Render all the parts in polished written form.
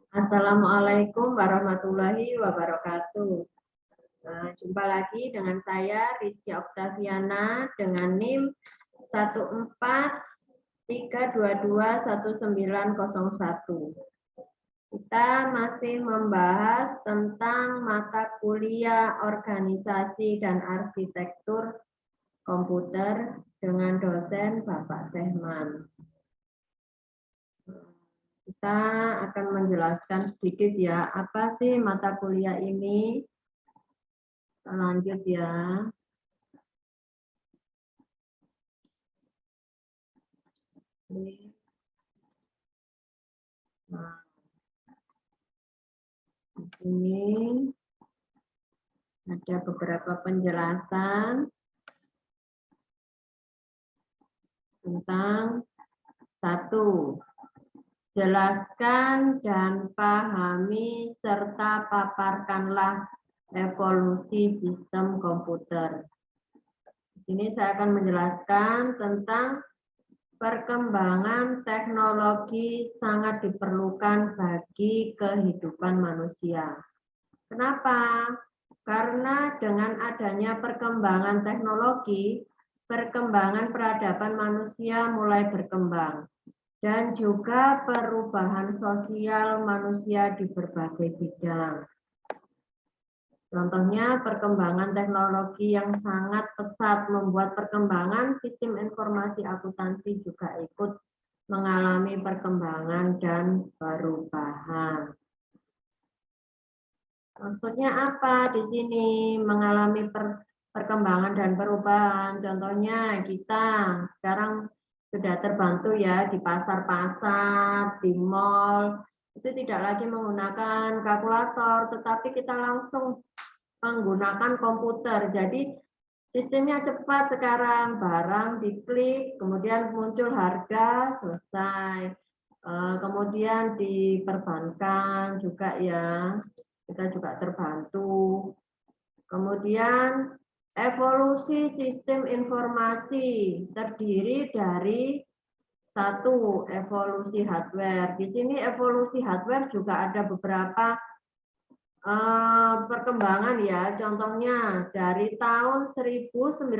Assalamualaikum warahmatullahi wabarakatuh. Jumpa lagi dengan saya Rizky Oktaviana dengan NIM 14322191. Kita masih membahas tentang mata kuliah organisasi dan arsitektur komputer dengan dosen Bapak Sehman. Kita akan menjelaskan sedikit ya, apa sih mata kuliah ini. Kita lanjut ya. Nah, di sini ada beberapa penjelasan tentang satu. Jelaskan dan pahami serta paparkanlah evolusi sistem komputer. Di sini saya akan menjelaskan tentang perkembangan teknologi sangat diperlukan bagi kehidupan manusia. Kenapa? Karena dengan adanya perkembangan teknologi, perkembangan peradaban manusia mulai berkembang. Dan juga perubahan sosial manusia di berbagai bidang. Contohnya perkembangan teknologi yang sangat pesat membuat perkembangan sistem informasi akuntansi juga ikut mengalami perkembangan dan perubahan. Maksudnya apa di sini mengalami perkembangan dan perubahan? Contohnya kita sekarang sudah terbantu ya di pasar-pasar, di mall, itu tidak lagi menggunakan kalkulator, tetapi kita langsung menggunakan komputer. Jadi sistemnya cepat sekarang, barang diklik, kemudian muncul harga, selesai. Kemudian di perbankan juga ya, kita juga terbantu. Kemudian evolusi sistem informasi terdiri dari satu, evolusi hardware. Di sini evolusi hardware juga ada beberapa perkembangan ya. Contohnya dari tahun 1946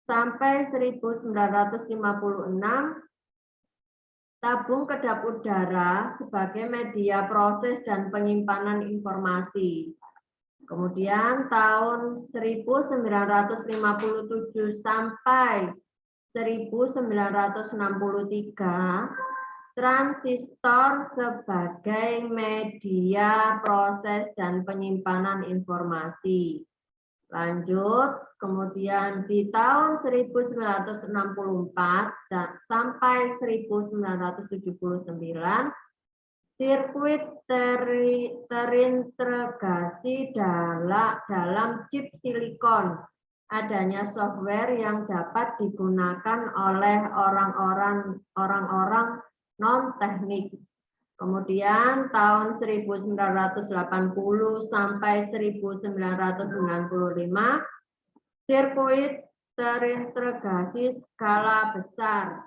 sampai 1956, tabung kedap udara sebagai media proses dan penyimpanan informasi. Kemudian tahun 1957 sampai 1963, transistor sebagai media proses dan penyimpanan informasi. Lanjut, kemudian di tahun 1964 sampai 1979, sirkuit terintegrasi dalam chip silikon. Adanya software yang dapat digunakan oleh orang-orang non-teknik. Kemudian tahun 1980 sampai 1995, sirkuit terintegrasi skala besar.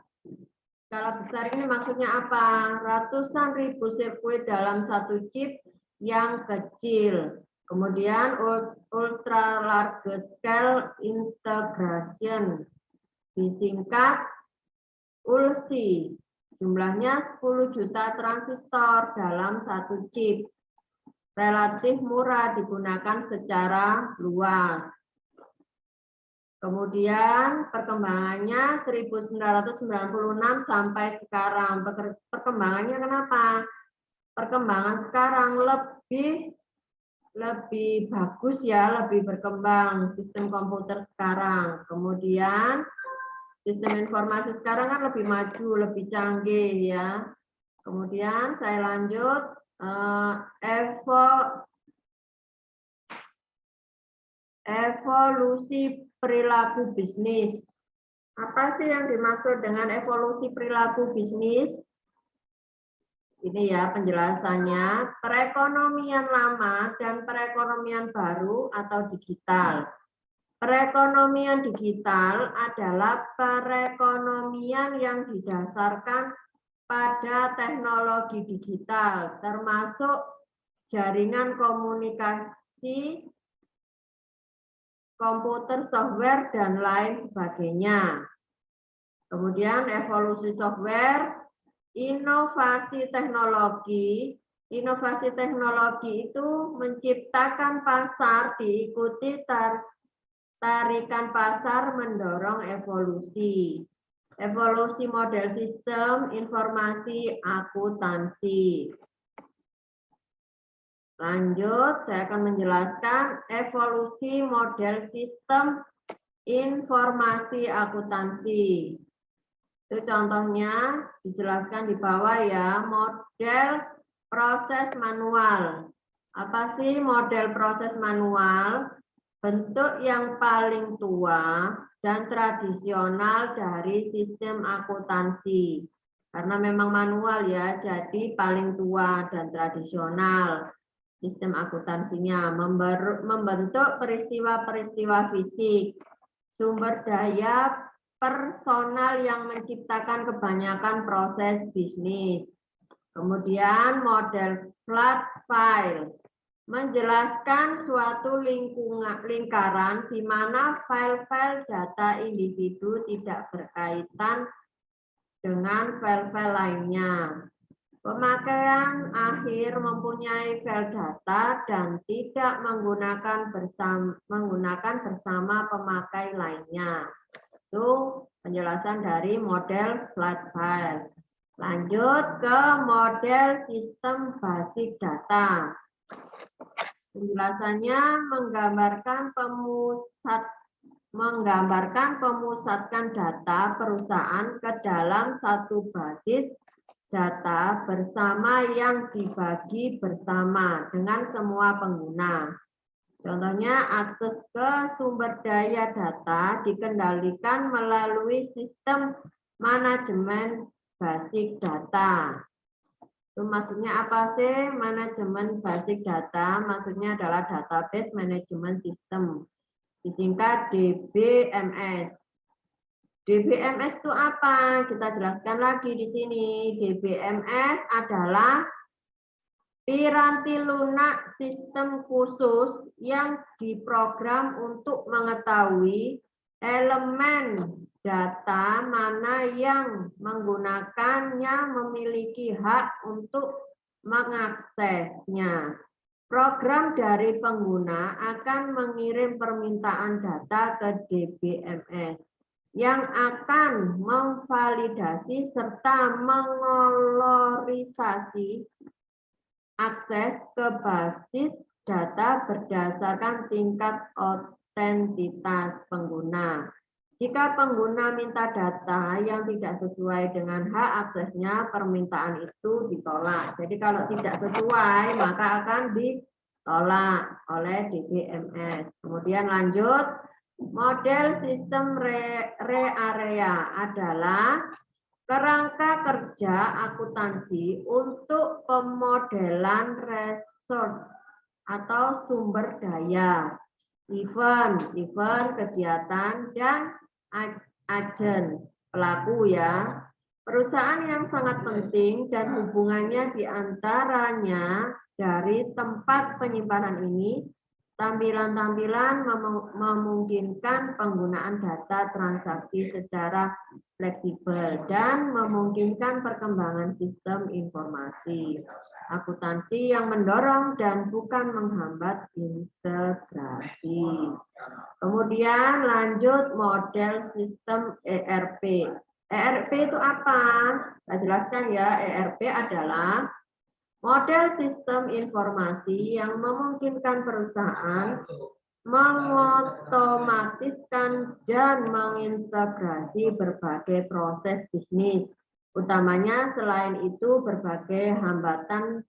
Skala besar ini maksudnya apa? Ratusan ribu sirkuit dalam satu chip yang kecil. Kemudian ultra large scale integration, disingkat ULSI. Jumlahnya 10 juta transistor dalam satu chip. Relatif murah, digunakan secara luas. Kemudian perkembangannya 1996 sampai sekarang. Perkembangannya kenapa? Perkembangan sekarang lebih bagus ya, lebih berkembang sistem komputer sekarang. Kemudian sistem informasi sekarang kan lebih maju, lebih canggih ya. Kemudian saya lanjut, evolusi perilaku bisnis. Apa sih yang dimaksud dengan evolusi perilaku bisnis? Ini ya penjelasannya, perekonomian lama dan perekonomian baru atau digital. Perekonomian digital adalah perekonomian yang didasarkan pada teknologi digital, termasuk jaringan komunikasi, komputer, software, dan lain sebagainya. Kemudian evolusi software, inovasi teknologi. Inovasi teknologi itu menciptakan pasar diikuti tarikan pasar mendorong evolusi. Evolusi model sistem informasi akuntansi. Lanjut, saya akan menjelaskan evolusi model sistem informasi akuntansi. Itu contohnya dijelaskan di bawah ya, model proses manual. Apa sih model proses manual? Bentuk yang paling tua dan tradisional dari sistem akuntansi. Karena memang manual ya, jadi paling tua dan tradisional sistem akuntansinya. Membentuk peristiwa-peristiwa fisik, sumber daya personal yang menciptakan kebanyakan proses bisnis. Kemudian model flat file menjelaskan suatu lingkaran di mana file-file data individu tidak berkaitan dengan file-file lainnya. Pemakaian akhir mempunyai file data dan tidak menggunakan bersama pemakai lainnya. Itu penjelasan dari model flat file. Lanjut ke model sistem basis data. Penjelasannya menggambarkan pemusatkan data perusahaan ke dalam satu basis data bersama yang dibagi bersama dengan semua pengguna. Contohnya, akses ke sumber daya data dikendalikan melalui sistem manajemen basis data. Itu maksudnya apa sih manajemen basis data? Maksudnya adalah database management system, disingkat DBMS. DBMS itu apa? Kita jelaskan lagi di sini. DBMS adalah piranti lunak sistem khusus yang diprogram untuk mengetahui elemen data mana yang menggunakannya memiliki hak untuk mengaksesnya. Program dari pengguna akan mengirim permintaan data ke DBMS yang akan memvalidasi serta mengolorisasi akses ke basis data berdasarkan tingkat otentitas pengguna. Jika pengguna minta data yang tidak sesuai dengan hak aksesnya, permintaan itu ditolak. Jadi kalau tidak sesuai, maka akan ditolak oleh DBMS. Kemudian lanjut, model sistem area adalah kerangka kerja akuntansi untuk pemodelan resource atau sumber daya, event kegiatan, dan agen pelaku ya. Perusahaan yang sangat penting dan hubungannya diantaranya dari tempat penyimpanan ini, tampilan-tampilan memungkinkan penggunaan data transaksi secara fleksibel dan memungkinkan perkembangan sistem informasi akuntansi yang mendorong dan bukan menghambat integrasi. Kemudian lanjut model sistem ERP. ERP itu apa? Saya jelaskan ya, ERP adalah model sistem informasi yang memungkinkan perusahaan mengotomatiskan dan mengintegrasi berbagai proses bisnis. Utamanya selain itu berbagai hambatan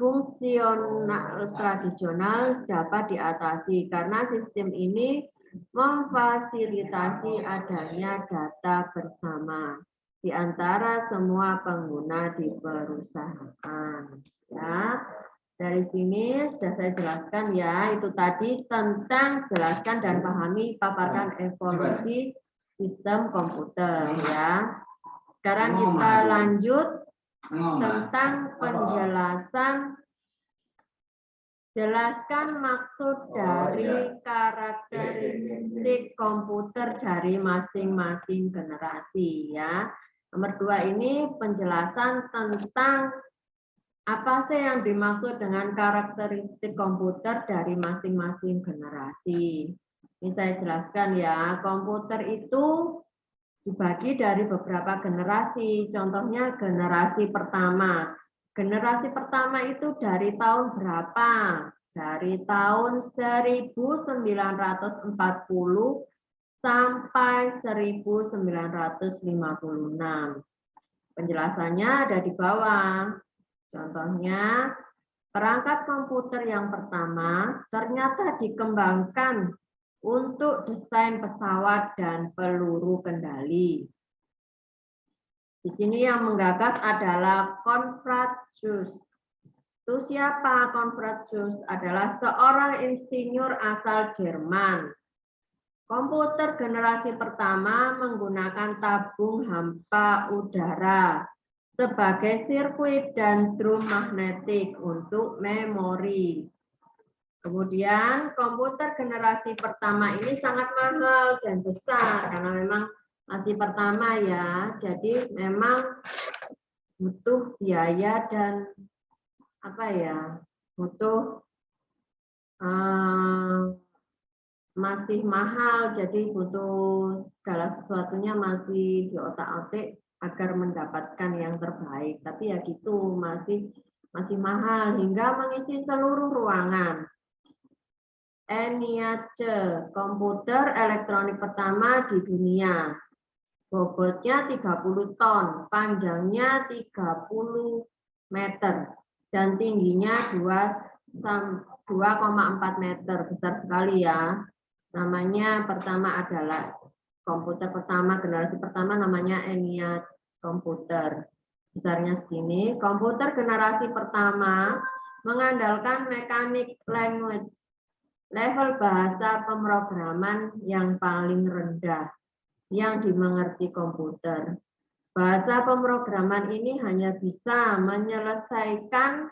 fungsional tradisional dapat diatasi karena sistem ini memfasilitasi adanya data bersama di antara semua pengguna di perusahaan. Ya, dari sini sudah saya jelaskan ya, itu tadi tentang jelaskan dan pahami paparkan evolusi sistem komputer ya. Sekarang kita lanjut tentang penjelasan. Jelaskan maksud dari karakteristik komputer dari masing-masing generasi ya. Nomor 2 ini penjelasan tentang apa sih yang dimaksud dengan karakteristik komputer dari masing-masing generasi. Ini saya jelaskan ya, komputer itu dibagi dari beberapa generasi. Contohnya generasi pertama. Generasi pertama itu dari tahun berapa? Dari tahun 1940 sampai 1956. Penjelasannya ada di bawah. Contohnya, perangkat komputer yang pertama ternyata dikembangkan untuk desain pesawat dan peluru kendali. Di sini yang menggagas adalah Confucius. Itu siapa Confucius? Adalah seorang insinyur asal Jerman. Komputer generasi pertama menggunakan tabung hampa udara sebagai sirkuit dan drum magnetik untuk memori. Kemudian komputer generasi pertama ini sangat mahal dan besar karena memang masih pertama ya, jadi memang butuh biaya dan butuh masih mahal, jadi butuh segala sesuatunya masih diotak-atik agar mendapatkan yang terbaik. Tapi ya gitu, masih mahal hingga mengisi seluruh ruangan. ENIAC, komputer elektronik pertama di dunia. Bobotnya 30 ton, panjangnya 30 meter, dan tingginya 2,4 meter. Besar sekali ya. Namanya pertama adalah komputer pertama, generasi pertama namanya ENIAC komputer. Besarnya segini. Komputer generasi pertama mengandalkan mechanic language, level bahasa pemrograman yang paling rendah yang dimengerti komputer. Bahasa pemrograman ini hanya bisa menyelesaikan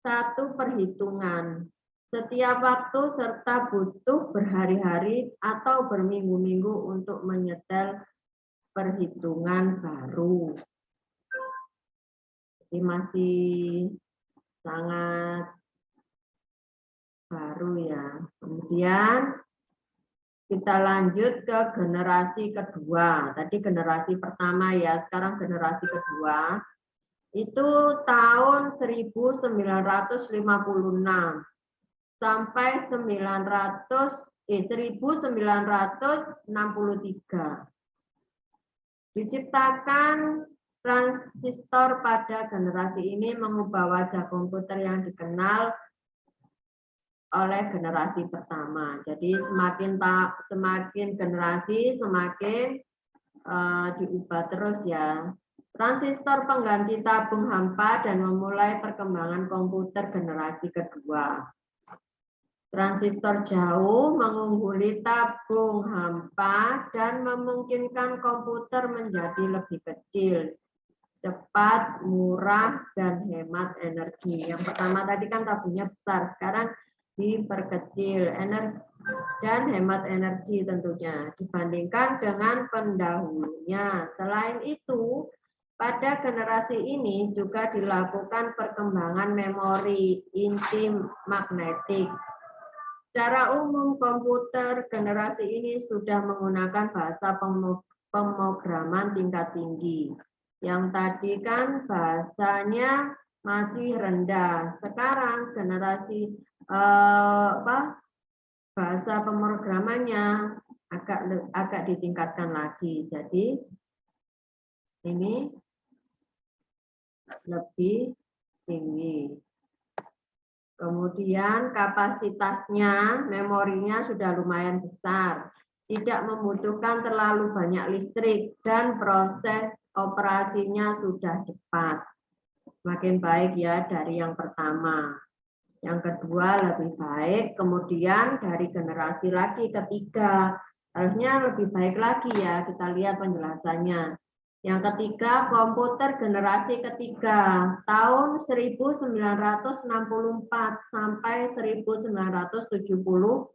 satu perhitungan setiap waktu serta butuh berhari-hari atau berminggu-minggu untuk menyetel perhitungan baru. Jadi masih sangat baru ya. Kemudian kita lanjut ke generasi kedua. Tadi generasi pertama ya, sekarang generasi kedua. Itu tahun 1956 sampai 1963. Diciptakan transistor pada generasi ini mengubah wajah komputer yang dikenal oleh generasi pertama. Jadi semakin generasi semakin diubah terus ya. Transistor pengganti tabung hampa dan memulai perkembangan komputer generasi kedua. Transistor jauh mengungguli tabung hampa dan memungkinkan komputer menjadi lebih kecil, cepat, murah, dan hemat energi. Yang pertama tadi kan tabungnya besar, sekarang diperkecil dan hemat energi tentunya dibandingkan dengan pendahulunya. Selain itu, pada generasi ini juga dilakukan perkembangan memori inti magnetik. Secara umum, komputer generasi ini sudah menggunakan bahasa pemrograman tingkat tinggi. Yang tadi kan bahasanya masih rendah. Sekarang generasi bahasa pemrogramannya agak ditingkatkan lagi. Jadi ini lebih tinggi. Kemudian kapasitasnya, memorinya sudah lumayan besar, tidak membutuhkan terlalu banyak listrik, dan proses operasinya sudah cepat. Semakin baik ya dari yang pertama. Yang kedua lebih baik, kemudian dari generasi lagi ketiga, harusnya lebih baik lagi ya, kita lihat penjelasannya. Yang ketiga, komputer generasi ketiga, tahun 1964 sampai 1971.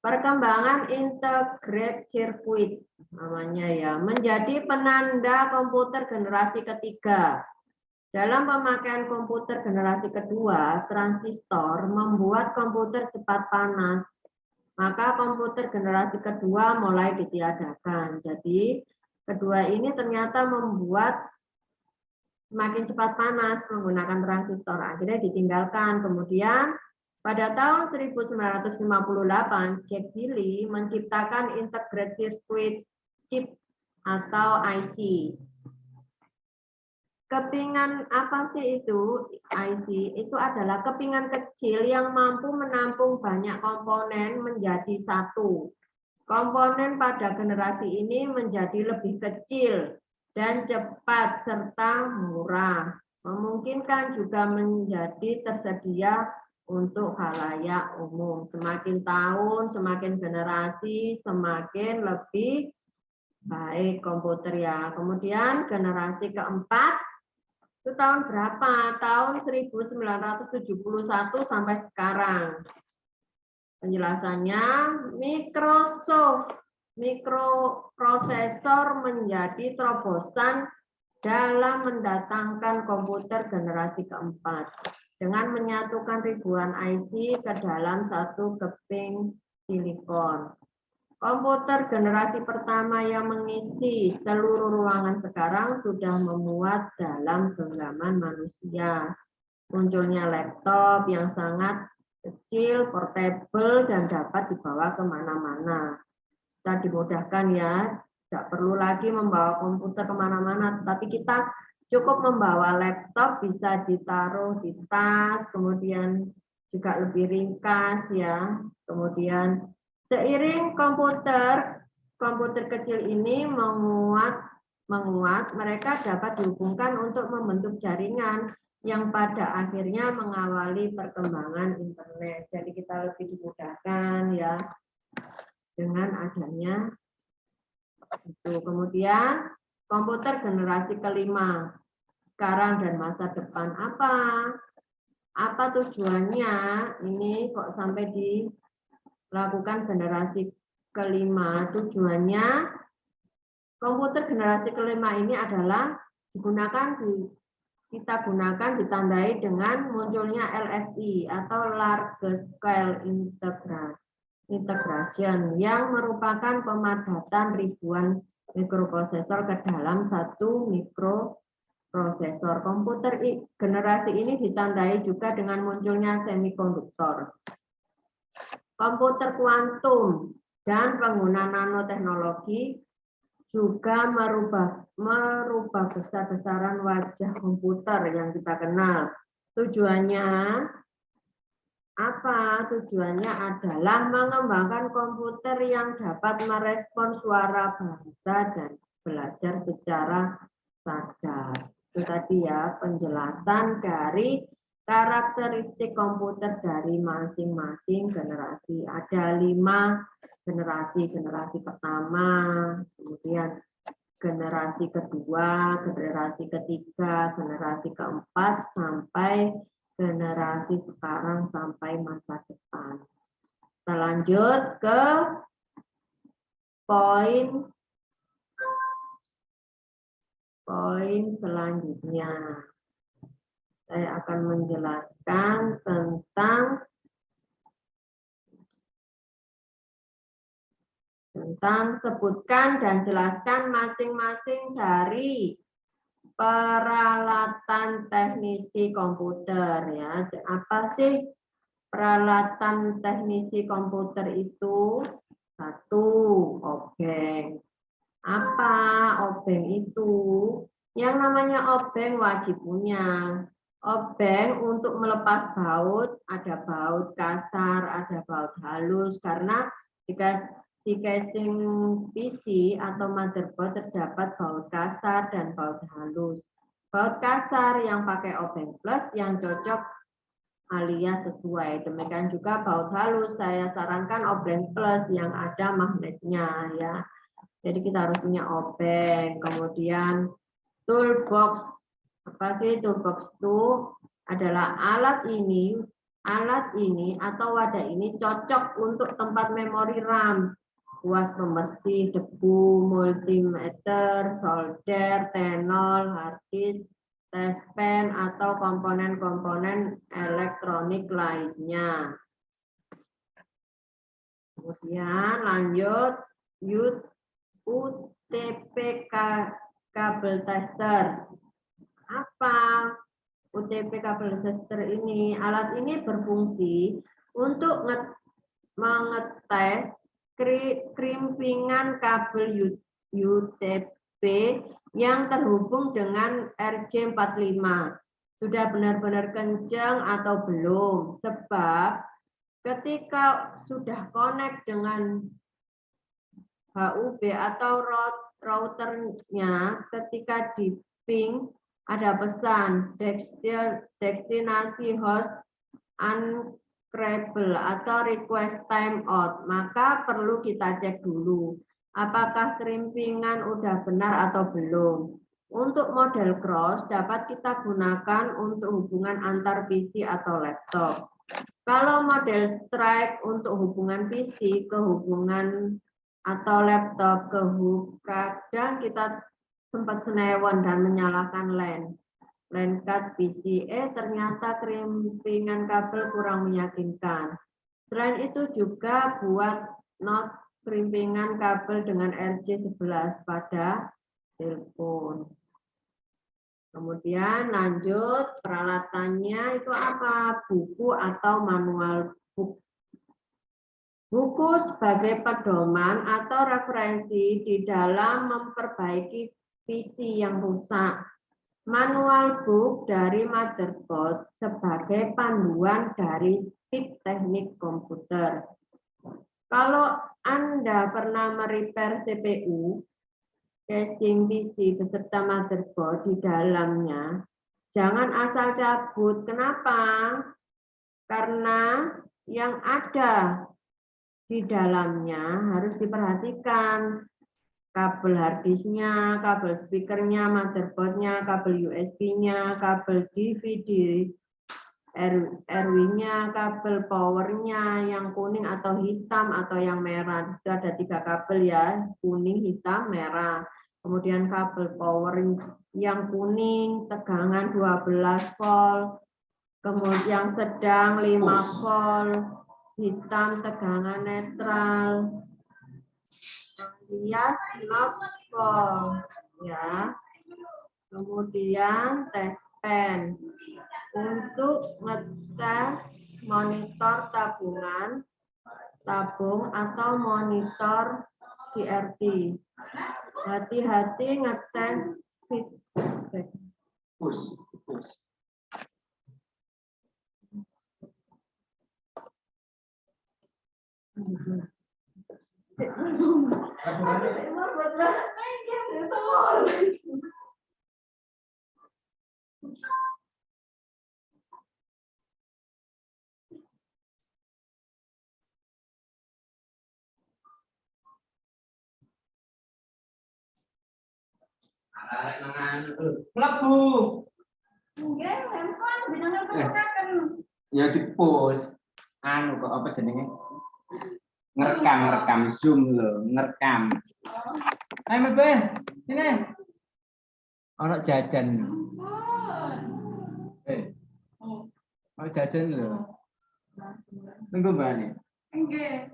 Perkembangan integrated circuit namanya ya, menjadi penanda komputer generasi ketiga. Dalam pemakaian komputer generasi kedua, transistor membuat komputer cepat panas. Maka komputer generasi kedua mulai ditiadakan. Jadi, kedua ini ternyata membuat semakin cepat panas menggunakan transistor. Akhirnya ditinggalkan. Kemudian, pada tahun 1958, Jack Healy menciptakan integrated circuit chip atau IC. Kepingan apa sih itu? IC itu adalah kepingan kecil yang mampu menampung banyak komponen menjadi satu. Komponen pada generasi ini menjadi lebih kecil dan cepat serta murah. Memungkinkan juga menjadi tersedia untuk khalayak umum. Semakin tahun, semakin generasi, semakin lebih baik komputer ya. Kemudian generasi keempat, itu tahun berapa? Tahun 1971 sampai sekarang. Penjelasannya, mikroprosesor menjadi terobosan dalam mendatangkan komputer generasi keempat dengan menyatukan ribuan IC ke dalam satu keping silikon. Komputer generasi pertama yang mengisi seluruh ruangan sekarang sudah memuat dalam genggaman manusia. Munculnya laptop yang sangat kecil, portable, dan dapat dibawa kemana-mana. Kita dimudahkan ya, tidak perlu lagi membawa komputer kemana-mana, tapi kita cukup membawa laptop, bisa ditaruh di tas, kemudian juga lebih ringkas ya. Kemudian seiring komputer kecil ini menguat, mereka dapat dihubungkan untuk membentuk jaringan yang pada akhirnya mengawali perkembangan internet. Jadi kita lebih dimudahkan ya dengan adanya itu. Kemudian komputer generasi kelima, sekarang dan masa depan apa? Apa tujuannya? Ini kok sampai dilakukan generasi kelima? Tujuannya komputer generasi kelima ini adalah kita gunakan ditandai dengan munculnya LSI atau Large Scale Integration yang merupakan pemadatan ribuan mikroprosesor ke dalam satu mikroprosesor. Komputer generasi ini ditandai juga dengan munculnya semikonduktor, komputer kuantum, dan pengguna nanoteknologi juga merubah besar-besaran wajah komputer yang kita kenal. Tujuannya apa? Tujuannya adalah mengembangkan komputer yang dapat merespons suara bahasa dan belajar secara sadar. Itu tadi ya penjelasan dari karakteristik komputer dari masing-masing generasi. Ada 5 generasi. Generasi pertama, kemudian generasi kedua, generasi ketiga, generasi keempat, sampai generasi sekarang sampai masa depan. Kita lanjut ke poin selanjutnya. Saya akan menjelaskan tentang sebutkan dan jelaskan masing-masing dari peralatan teknisi komputer ya. Apa sih peralatan teknisi komputer itu? 1, obeng. Apa obeng itu? Yang namanya obeng wajib punya. Obeng untuk melepas baut, ada baut kasar, ada baut halus, karena jika di casing PC atau motherboard terdapat baut kasar dan baut halus. Baut kasar yang pakai obeng plus yang cocok alias sesuai. Demikian juga baut halus, saya sarankan obeng plus yang ada magnetnya ya. Jadi kita harus punya obeng. Kemudian toolbox. Apa sih toolbox itu? Adalah alat ini atau wadah ini cocok untuk tempat memori RAM, kuas pembersih debu, multimeter, solder, tenol, hard disk, test pen, atau komponen-komponen elektronik lainnya. Kemudian lanjut UTP kabel tester. Apa UTP kabel tester ini? Alat ini berfungsi untuk mengetes krimpingan kabel UTP yang terhubung dengan RJ45. Sudah benar-benar kencang atau belum? Sebab ketika sudah connect dengan HUB atau routernya, ketika di ping ada pesan destinasi host uncredible atau request timeout, maka perlu kita cek dulu apakah krimpingan udah benar atau belum. Untuk model cross dapat kita gunakan untuk hubungan antar PC atau laptop. Kalau model strike untuk hubungan PC ke hubungan atau laptop ke hub, kadang kita sempat senewan dan menyalakan LAN card PC. Ternyata krimpingan kabel kurang meyakinkan. Selain itu juga buat not krimpingan kabel dengan RJ11 pada telepon. Kemudian lanjut peralatannya itu apa? Buku atau manual book. Buku sebagai pedoman atau referensi di dalam memperbaiki PC yang rusak. Manual book dari motherboard sebagai panduan dari speed teknik komputer. Kalau Anda pernah merepair CPU, casing PC beserta motherboard di dalamnya, jangan asal cabut. Kenapa? Karena yang ada di dalamnya harus diperhatikan. Kabel harddisknya, kabel speakernya, motherboardnya, kabel USB-nya, kabel DVD, RW-nya, kabel powernya yang kuning atau hitam atau yang merah. Itu ada 3 kabel ya, kuning, hitam, merah. Kemudian kabel power yang kuning tegangan 12 volt, kemudian yang sedang 5 volt, hitam tegangan netral, alias not volt ya. Kemudian tes pen untuk ngetes monitor tabung atau monitor CRT. Hati-hati ngetes feedback. Mlebu. Nggih, handphone jenengan kesukaken. Ya di-post. Anu kok apa jenenge? Ngerekam Zoom lho, ngerekam. Ayo Mbak, sini. Ono jajan. Oh jajan lho. Tunggu Mbak nih. Nggih.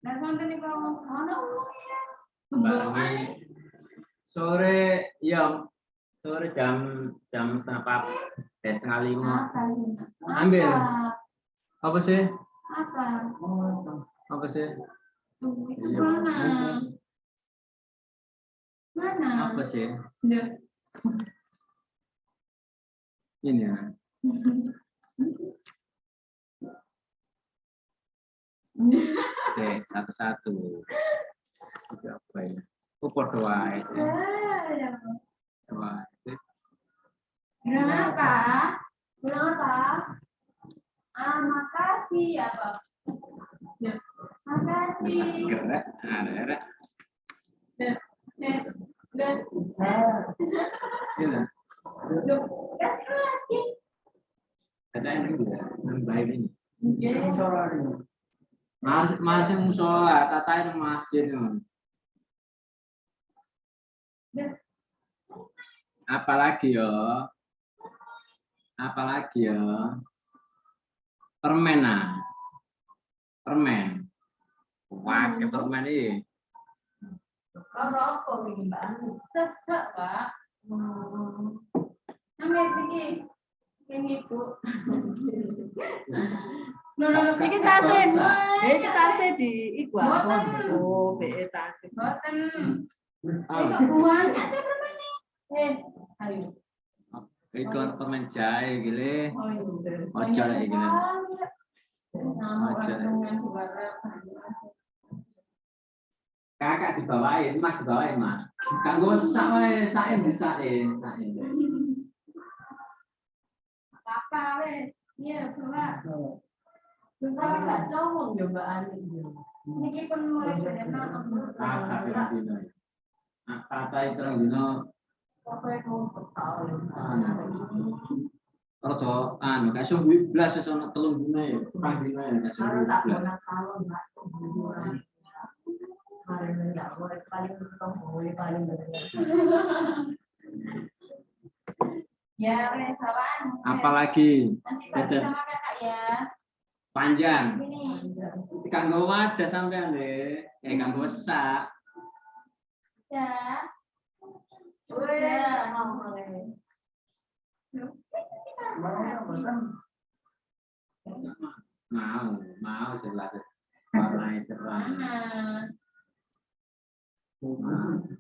Lah wonten niku ono Barengi sore ya sore jam 4:30, 4:30. Ambil. Apa sih? Apa sih? Itu mana? Mana? Apa sih? Ya. Ini ya. Oke, satu-satu. Itu apa ya? Ukur doa sih. Doa sih. Kenapa? Kenapa? Makasih ya, Pak. Ya. Bisa Makasih. gerak, ada. Masih musola, tatain masjid. Apalagi yo? Apalagi yo? Permen ah. Permen. Wah, permen ini. Rokok ini Mbak Anu. Sedap, Pak. Namanya iki. Ini Bu. Iki tasnya, iki tasnya di iku apa? Oh, BE tasnya. Boten. Kok buahnya ada berapa nih? Ayo. Iku permen jahe gile. Oh, iya. Ojo lek gile. Nama kandungan barang. Kakak dibawain, Mas dibawain, Mas. Kanggo sak wae, saen. Apa wes? Iya, coba. Tapi nggak ngomong ya Mbak Anu. Niki pun mulai benar Kakak dino. Kata itu dino. Apa yang mau tahu? Rodo anu kasih 12 wis ana 3 dina ya. Pang dina ya kasih Kalau tak 12. pernah tahu Mbak. Paling enggak boleh paling ketemu paling benar. Ya, wes kawan. Apalagi Nanti bagi sama kakak ya. panjang. Ini. Kanggo wadah sampean deh. Kanggo sak. Ya. Udah, mau Mau jelas. Warna itu Mana?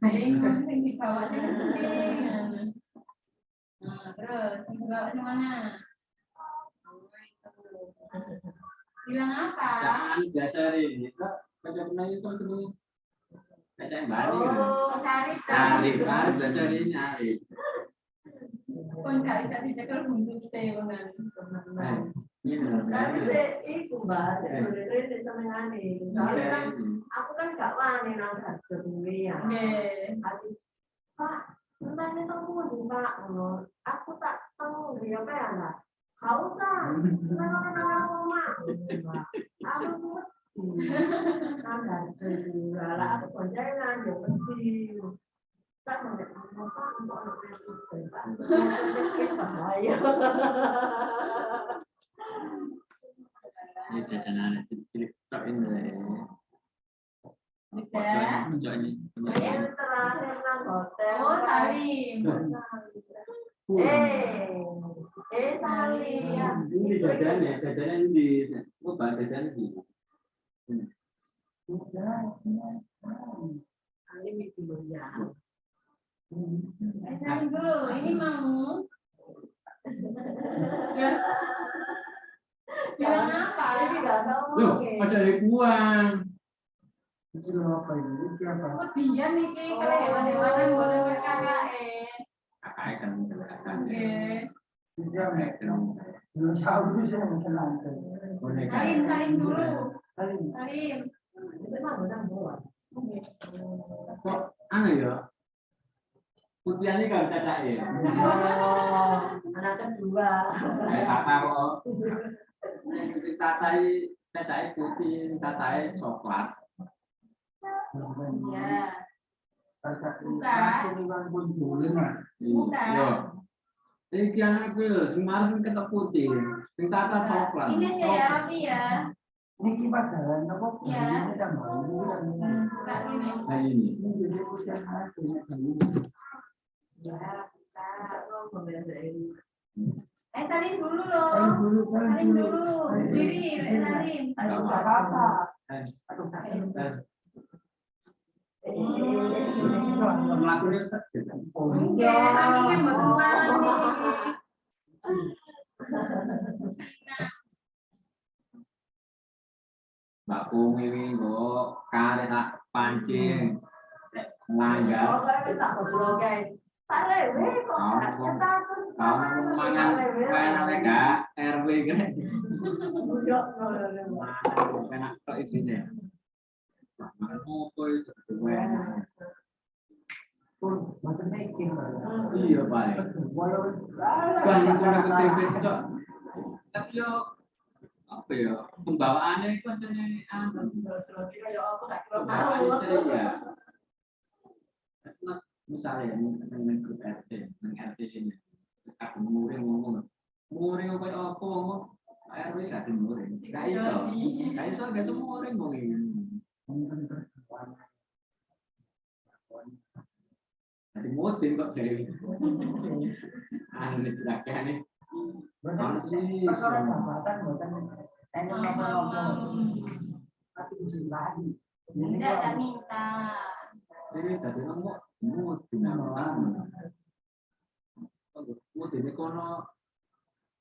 Ini dibawa dengan penting. Nah, terus dibawa ke mana? Bilang apa? Jangan biasa ini. Kaca pernah itu dulu. Kaca yang baru. Cari Biasa ini nyari. pun kali tadi jaga untuk tewonan. Tapi itu Mbak, sebenarnya senengane. Soalnya kan aku kan gak wani nang harga duwe ya. Nggih. Pak, entahnya temu di Pak, aku tak temu dia apa ya lah. Kau tak, kenapa rumah? Aku tuh nang harga juga lah. Aku boncengan, ya mesti. Tak mau apa untuk anak itu, Pak. Bahaya. Ini jajanan cilik tok ini. Udah. Yang terakhir nang hotel. Oh, Salim. Salim. Ini jajanan di. Oh, jajanan di. Salim itu ya. Salim dulu. Ini mau. Ya. Bilang apa? Ini nggak tahu. Loh, ada ribuan. Oh, dia nih kalau hewan-hewanan boleh KKN. KKN kan kelihatan. Salim dulu. Salim. Itu mah benar buat. Kok anu ya? Putiannya kalau cacat ya. Oh, anak kedua. Tata kok. Tatai putih, tatai coklat. Ya. Yo. Iki anakku lho, sing maris sing ketok putih, sing tata coklat. Ini aja ya roti ya. Niki padaran apa? Ya. Ini kan mau Buka ini. Nah ini. jadi usia hati. Ya, kita ngomong-ngomong. Salim dulu loh. Salim dulu. Diri, Salim. Ayo apa? Melakukan Oke, kami kan berteman nih. Mbak Pung ini kok kare tak pancing. Nganggap. Oh, kan tak ngobrol guys. Tak lewe kok kita terus Kamu mangan kayak namanya RW kan? Budok Enak kok isinya. Makan apa itu? Macam making. Iya Pak. Kan pun aku TV cok. Tapi yo apa ya? Pembawaannya itu ada pembawaannya saya. Misalnya dengan grup RT, dengan RT ini, aku muring ngomong kayak apa ngomong, RW kasih muring, kayak iso gak tuh muring ngomongin. Jadi mutin kok jadi, anu celaka nih. Asli. Perkara jabatan buatan enak ngomong-ngomong. Tapi lagi. Tidak minta. Ini tadi ngomong mutin apa? Mutin ini kono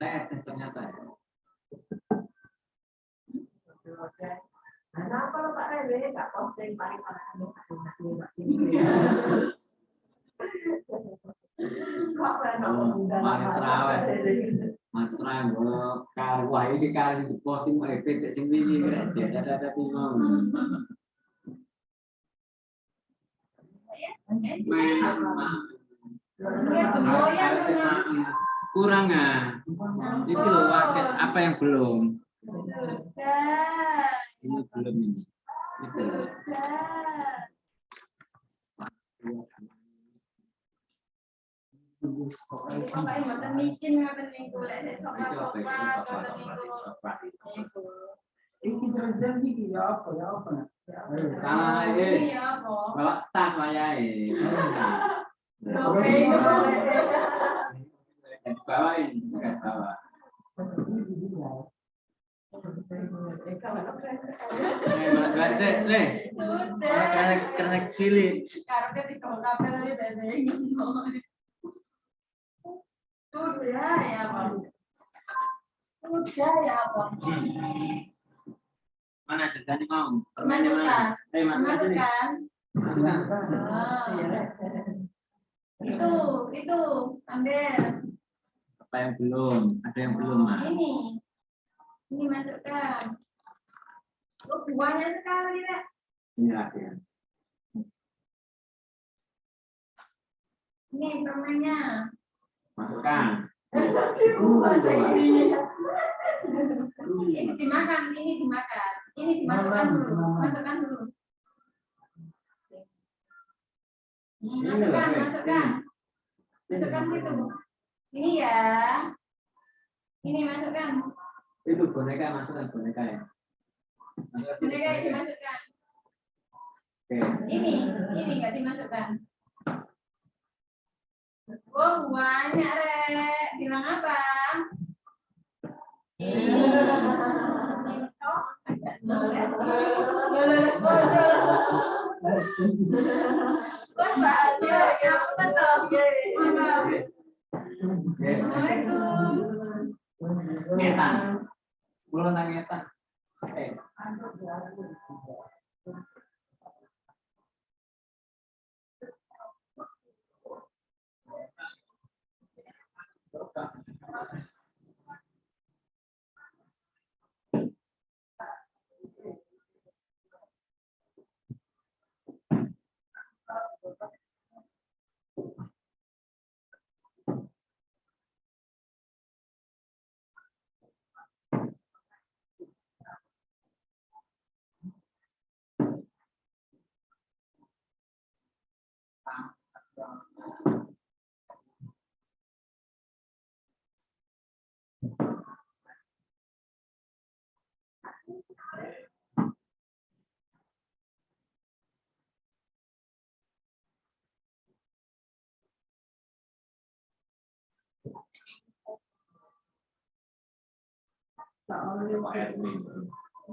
tetes ternyata. Kenapa lo Pak Rewe nggak posting paling Mari terawih. Matra kalau wah ini kalau di posting oleh PT sing wingi ada bingung. Kurang ah. Itu loh apa yang belum? Ini belum ini. Itu. Pokoknya mboten mikir ngoten niku lek sok-sok Iki terus iki ya apa ya apa. Salah ini ini. ya apa? Bawa tas wayahe. Oke. Bawain, enggak bawa. Kerasa kili. Karena di kabel ini dari sudah ya Bang. Sudah ya Bang. Mana ceritanya mau? Permainnya mana? Masukkan. Itu ambil. Apa yang belum? Ada yang belum, Mas? Ini masukkan. Oh, buahnya sekali ya. Ini lagi ya. Ini permennya. Masukkan. Ini dimakan. Ini dimasukkan dulu. Masukkan dulu. Masukkan. Masukkan situ. Ini ya. Ini masukkan. Itu boneka masukkan boneka ya. Boneka ini dimasukkan. Oke. Ini nggak dimasukkan. Oh banyak Rek. Bilang apa? Wah bahagia ya betul. Assalamualaikum. Ngetan. Belum ngetan.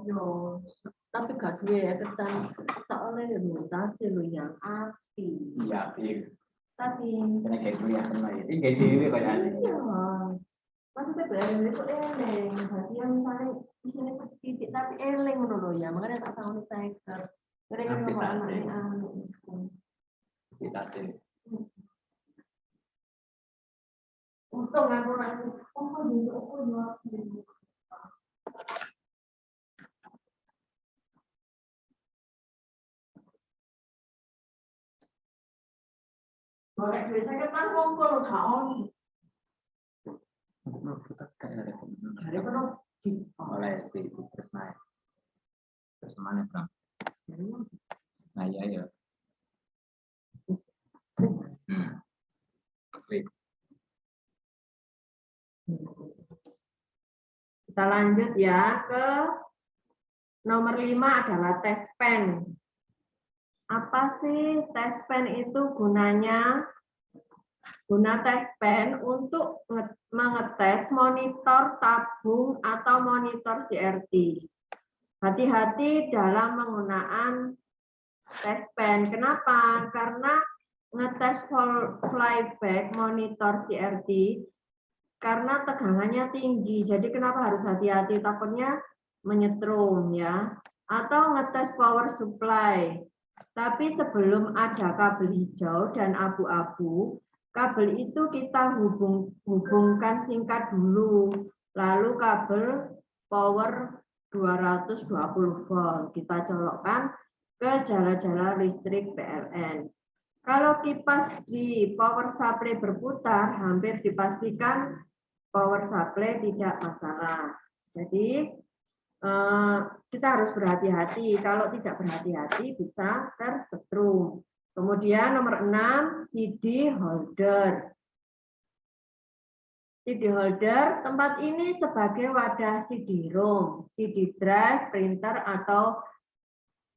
Yo, tapi gak duwe ya kesan soalnya mutasi lo yang api. Iya, iya. Tapi Kena kayak dulu yang kena ya. Ini kayak dulu kayak iya, maksudnya berani itu eleng. Berarti yang misalnya misalnya titik tapi eleng dulu ya. Makanya tak tahu nih teker. Mereka Tapi bawa tak anaknya kita sih. untung aku nanti. Oh, boleh duit saya kan ngomong kalau tahun. Kita kayak ada Dari mana oleh si terus naik terus mana bang? Nah ya. Klik. Kita lanjut ya ke nomor 5 adalah tes pen. Apa sih tes pen itu gunanya? Guna tes pen untuk mengetes monitor tabung atau monitor CRT. Hati-hati dalam penggunaan tes pen. Kenapa? Karena ngetes flyback monitor CRT karena tegangannya tinggi. Jadi kenapa harus hati-hati? Takutnya menyetrum ya. Atau ngetes power supply. Tapi sebelum ada kabel hijau dan abu-abu, kabel itu kita hubungkan singkat dulu. Lalu kabel power 220 volt kita colokkan ke jala-jala listrik PLN. Kalau kipas di power supply berputar, hampir dipastikan power supply tidak masalah. Jadi kita harus berhati-hati. Kalau tidak berhati-hati bisa tersetrum. Kemudian nomor 6, CD holder. CD holder, tempat ini sebagai wadah CD-ROM, CD drive, printer, atau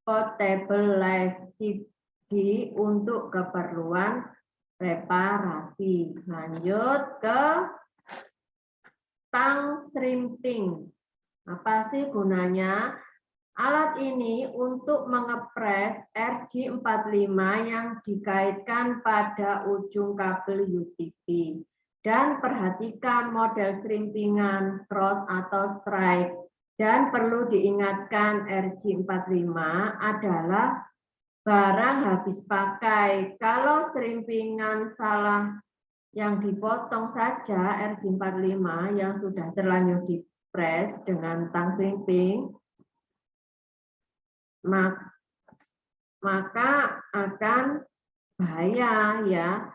portable live CD untuk keperluan reparasi. Lanjut ke tang shrimping. Apa sih gunanya? Alat ini untuk mengepres RJ45 yang dikaitkan pada ujung kabel UTP. Dan perhatikan model shrimpingan, cross atau stripe. Dan perlu diingatkan RJ45 adalah barang habis pakai. Kalau shrimpingan salah yang dipotong saja RJ45 yang sudah terlanjur dipres dengan tang shrimping, maka akan bahaya ya.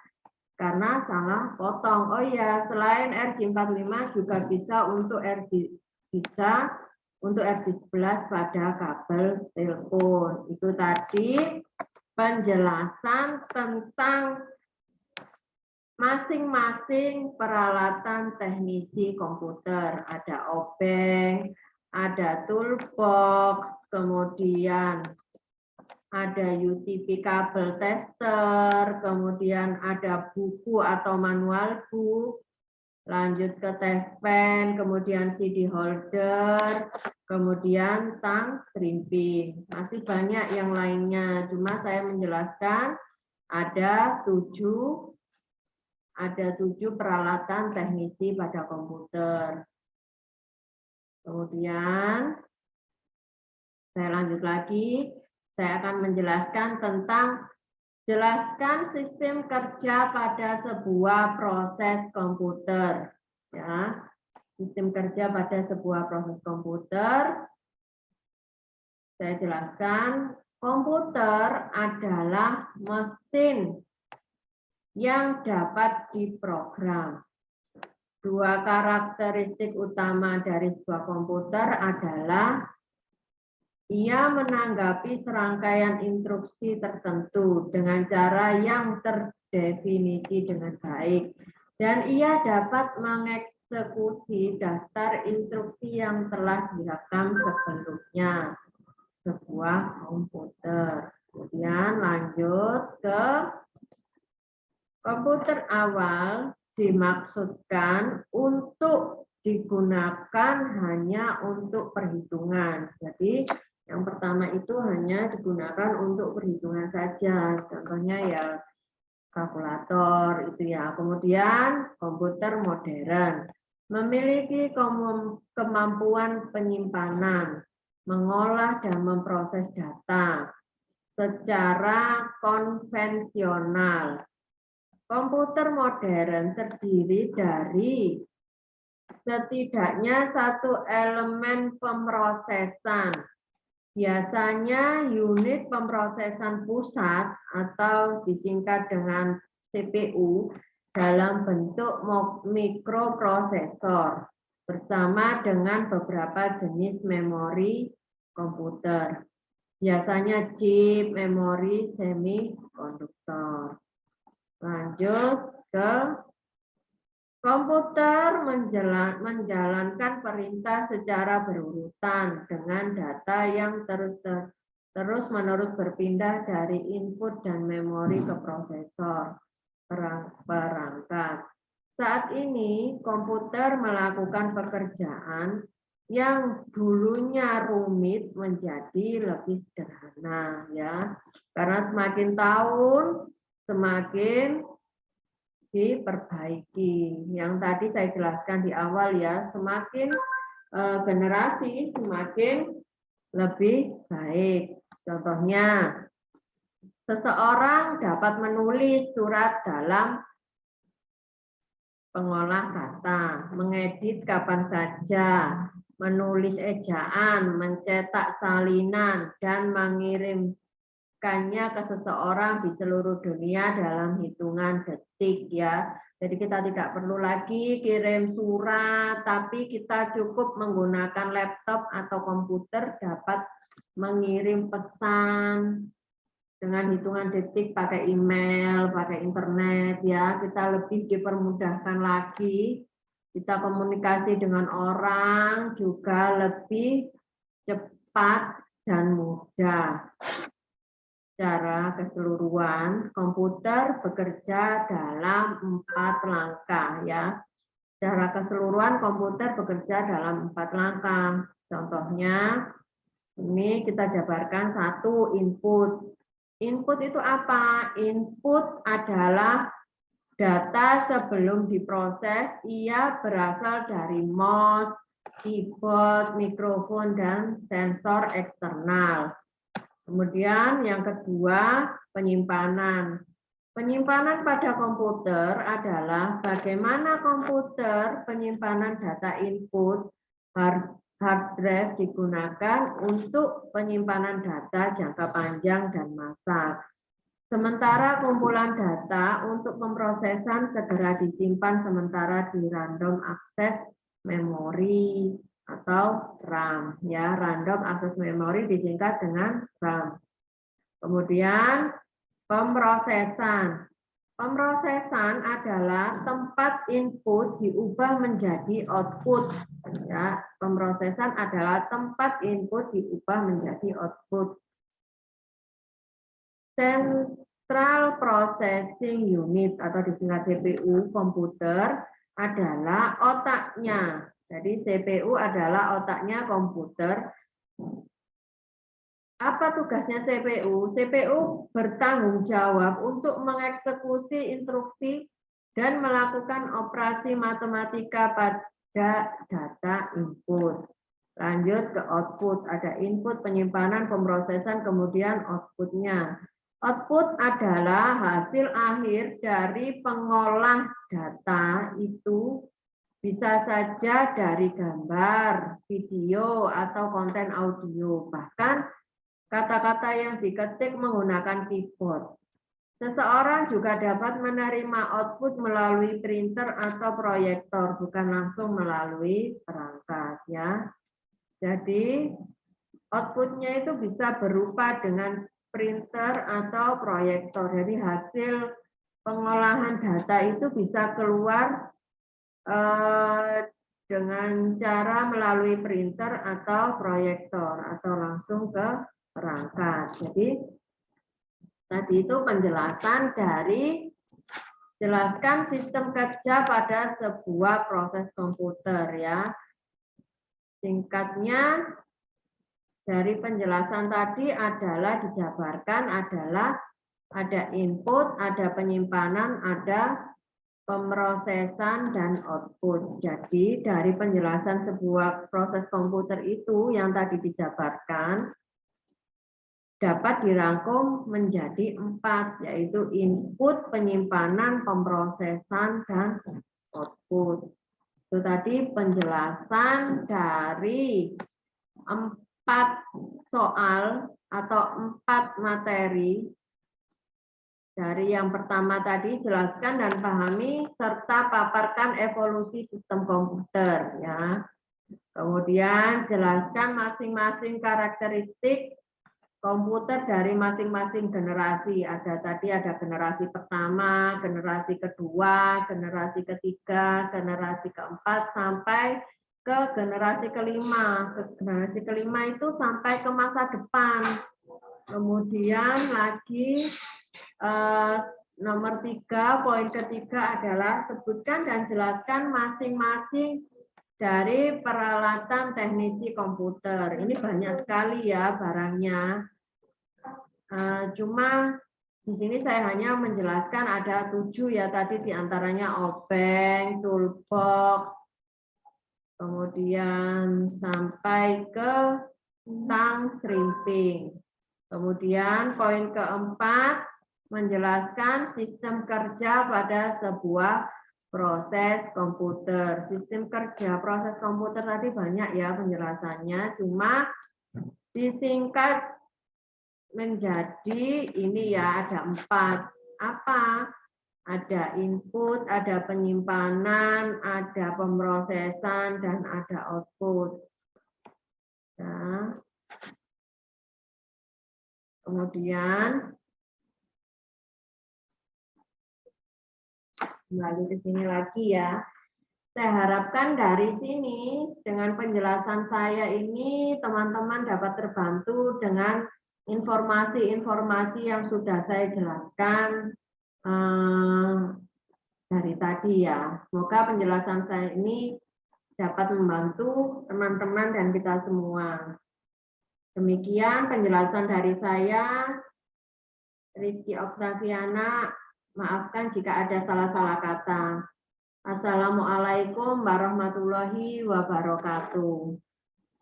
Karena salah potong. Oh ya, selain RJ45 juga bisa untuk RJ11 pada kabel telepon. Itu tadi penjelasan tentang masing-masing peralatan teknisi komputer. Ada obeng, ada toolbox, kemudian ada UTP kabel tester, kemudian ada buku atau manual book, lanjut ke tes pen, kemudian CD holder, kemudian tang shrimping. Masih banyak yang lainnya, cuma saya menjelaskan ada 7 peralatan teknisi pada komputer. Kemudian saya lanjut lagi. Saya akan menjelaskan tentang sistem kerja pada sebuah proses komputer. Ya, sistem kerja pada sebuah proses komputer. Saya jelaskan, komputer adalah mesin yang dapat diprogram. Dua karakteristik utama dari sebuah komputer adalah ia menanggapi serangkaian instruksi tertentu dengan cara yang terdefinisi dengan baik. Dan ia dapat mengeksekusi daftar instruksi yang telah direkam sebelumnya. Sebuah komputer. Kemudian lanjut ke komputer awal dimaksudkan untuk digunakan hanya untuk perhitungan. Jadi yang pertama itu hanya digunakan untuk perhitungan saja. Contohnya ya kalkulator itu ya. Kemudian komputer modern memiliki kemampuan penyimpanan, mengolah dan memproses data secara konvensional. Komputer modern terdiri dari setidaknya satu elemen pemrosesan. Biasanya unit pemrosesan pusat atau disingkat dengan CPU dalam bentuk mikroprosesor. bersama dengan beberapa jenis memori komputer. Biasanya chip, memori, semikonduktor. Lanjut ke komputer menjalankan perintah secara berurutan dengan data yang terus-menerus berpindah dari input dan memori ke prosesor perangkat. Saat ini komputer melakukan pekerjaan yang dulunya rumit menjadi lebih sederhana ya. Karena semakin tahun semakin diperbaiki. Yang tadi saya jelaskan di awal ya, semakin generasi semakin lebih baik. Contohnya, seseorang dapat menulis surat dalam pengolah kata, mengedit kapan saja, menulis ejaan, mencetak salinan, dan mengirimkannya ke seseorang di seluruh dunia dalam hitungan detik ya. Jadi kita tidak perlu lagi kirim surat, tapi kita cukup menggunakan laptop atau komputer dapat mengirim pesan dengan hitungan detik pakai email, pakai internet ya. Kita lebih dipermudahkan lagi. Kita komunikasi dengan orang juga lebih cepat dan mudah. Secara keseluruhan, komputer bekerja dalam 4 langkah ya. Secara keseluruhan komputer bekerja dalam 4 langkah. Contohnya, ini kita jabarkan 1 input. Input itu apa? Input adalah data sebelum diproses, ia berasal dari mouse, keyboard, mikrofon, dan sensor eksternal. Kemudian yang kedua, penyimpanan. Penyimpanan pada komputer adalah bagaimana komputer penyimpanan data input hard drive digunakan untuk penyimpanan data jangka panjang dan massal. Sementara kumpulan data untuk pemrosesan segera disimpan sementara di random access memory atau RAM ya, random access memory disingkat dengan RAM. Kemudian pemrosesan. Pemrosesan adalah tempat input diubah menjadi output. Ya, pemrosesan adalah tempat input diubah menjadi output. Central Processing Unit atau disingkat CPU komputer adalah otaknya. Jadi CPU adalah otaknya komputer. Apa tugasnya CPU? CPU bertanggung jawab untuk mengeksekusi instruksi dan melakukan operasi matematika pada data input. Lanjut ke output. Ada input, penyimpanan, pemrosesan, kemudian outputnya. Output adalah hasil akhir dari pengolah data itu. Bisa saja dari gambar, video, atau konten audio. Bahkan kata-kata yang diketik menggunakan keyboard. Seseorang juga dapat menerima output melalui printer atau proyektor, bukan langsung melalui perangkat. Ya. Jadi outputnya itu bisa berupa dengan printer atau proyektor. Jadi hasil pengolahan data itu bisa keluar dengan cara melalui printer atau proyektor atau langsung ke perangkat. Jadi tadi itu penjelasan dari jelaskan sistem kerja pada sebuah proses komputer ya. Singkatnya dari penjelasan tadi adalah dijabarkan adalah ada input, ada penyimpanan, ada pemrosesan dan output. Jadi dari penjelasan sebuah proses komputer itu yang tadi dijabarkan dapat dirangkum menjadi 4, yaitu input, penyimpanan, pemrosesan, dan output. Itu tadi penjelasan dari 4 soal atau 4 materi Dari yang pertama tadi, jelaskan dan pahami serta paparkan evolusi sistem komputer ya. Kemudian jelaskan masing-masing karakteristik komputer dari masing-masing generasi. Ada generasi pertama, generasi kedua, generasi ketiga, generasi keempat sampai ke generasi kelima. Generasi kelima itu sampai ke masa depan. Kemudian lagi nomor 3, poin ketiga adalah sebutkan dan jelaskan masing-masing dari peralatan teknisi komputer. Ini banyak sekali ya barangnya. Cuma di sini saya hanya menjelaskan ada 7 ya tadi, diantaranya obeng, toolbox, kemudian sampai ke tang shrimping. Kemudian poin keempat, menjelaskan sistem kerja pada sebuah proses komputer. Sistem kerja proses komputer tadi banyak ya penjelasannya, cuma disingkat menjadi ini ya, ada 4. Apa? Ada input, ada penyimpanan, ada pemrosesan, dan ada output. Nah, kemudian kembali ke sini lagi ya. Saya harapkan dari sini dengan penjelasan saya ini teman-teman dapat terbantu dengan informasi-informasi yang sudah saya jelaskan dari tadi ya. Semoga penjelasan saya ini dapat membantu teman-teman dan kita semua. Demikian penjelasan dari saya, Rizky Oktaviana. Maafkan jika ada salah-salah kata. Assalamualaikum warahmatullahi wabarakatuh.